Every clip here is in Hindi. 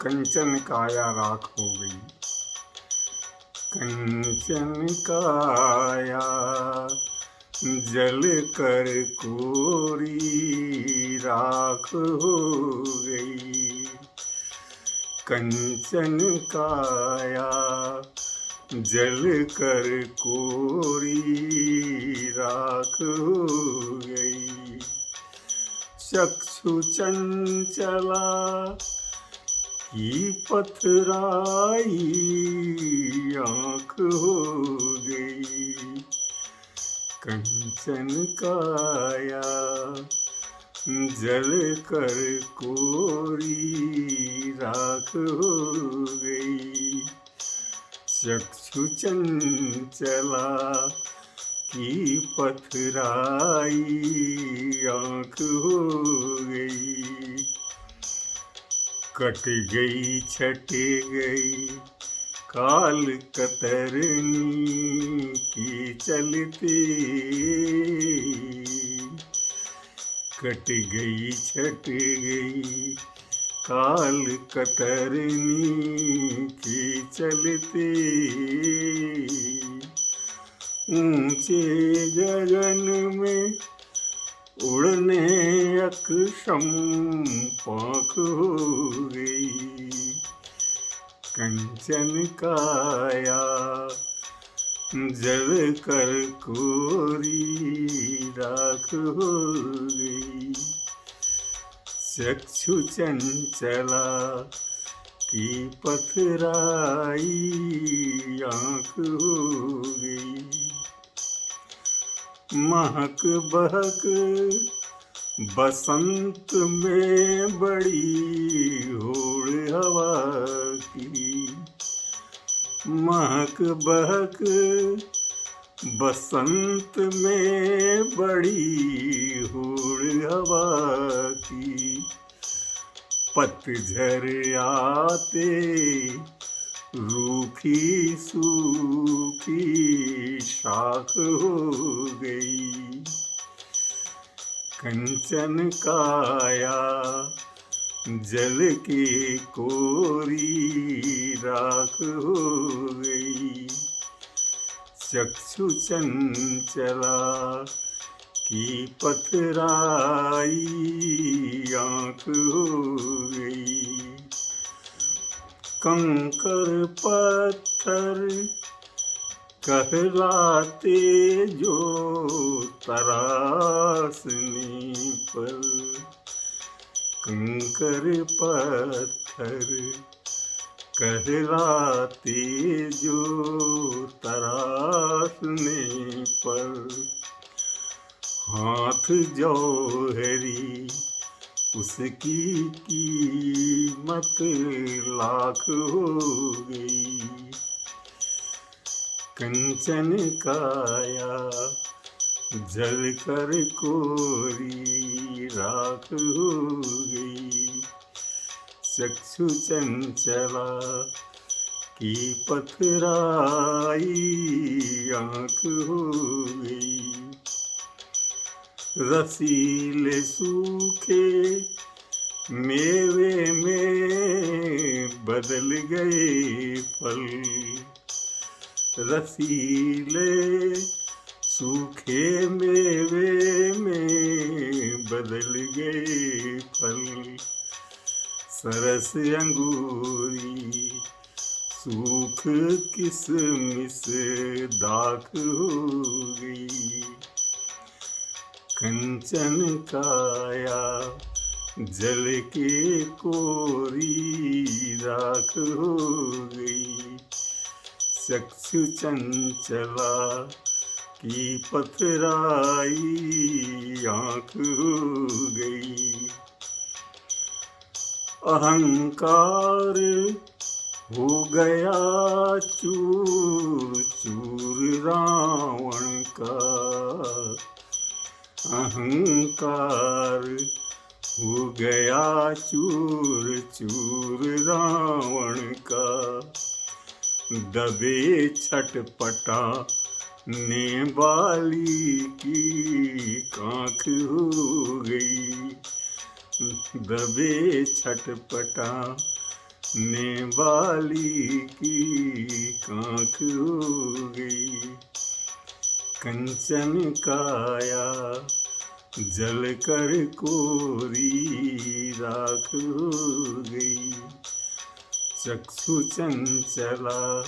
कंचन काया राख हो गई। कंचन काया जल कर कोरी राख हो गई। कंचन काया जल कर कोरी राख हो गई। चक्षु चंचला की पथराई आँख हो गई। कंचन काया जल कर कोरी राख हो गई। चक्षु चंचला की पथराई आँख हो गई। कट गई छट गई काल कतरनी की चलते। कट गई छट गई काल कतरनी की चलते। ऊंचे गगन में उड़ने अक्षम पाँख हो गई। कंचन काया जल कर कोरी राख हो गई। चक्षु चंचला की पथराई आँख हो गई। महक बहक बसंत में बड़ी होड़ हवा की। महक बहक बसंत में बड़ी होड़ हवा की। पतझड़ आते रूखी सूखी शाख हो गई। कंचन काया जल की कोरी राख हो गई। चक्षु चंचला की पथराई आँख हो गई। कंकर पत्थर कहलाते जो तरासने पर। कंकर पत्थर कहलाते जो तरासने पर। हाथ जौहरी उसकी कीमत लाख हो गई। कंचन काया जल कर कोरी राख हो गई। चक्षु चंचला की पथराई आँख हो गई। रसीले सूखे मेवे में बदल गए फल। रसीले सूखे मेवे में बदल गए फल। सरस अंगूरी सूख किसमिस दाख हो गई। कंचन काया जल के कोरी राख हो गई। चक्षु चंचला की पथराई आँख हो गई। अहंकार हो गया चूर चूर रावण का। अहंकार हो गया चूर चूर रावण का। दबे छटपटा ने बाली की कांख हो गई। दबे छटपटा ने बाली की कांख हो गई। कंचन काया जल कर कोरी राख हो गई। चक्षु चंचला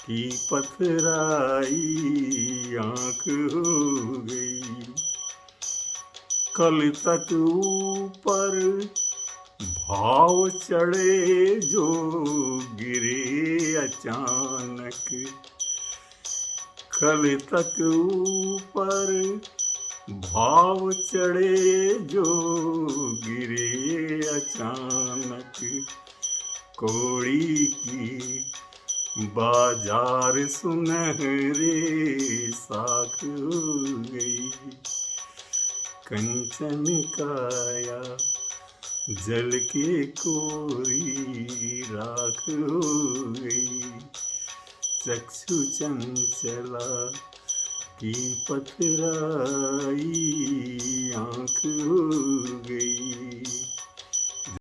की पथराई आंख हो गई। कल तक ऊपर भाव चढ़े जो गिरे अचानक। कल तक ऊपर भाव चढ़े जो गिरे अचानक। कौड़ी की बाजार सुनहरे साख हो गई। कंचन काया जल के कोरी राख हो गई। चक्षु चंचला की पथराई आंख हो गई।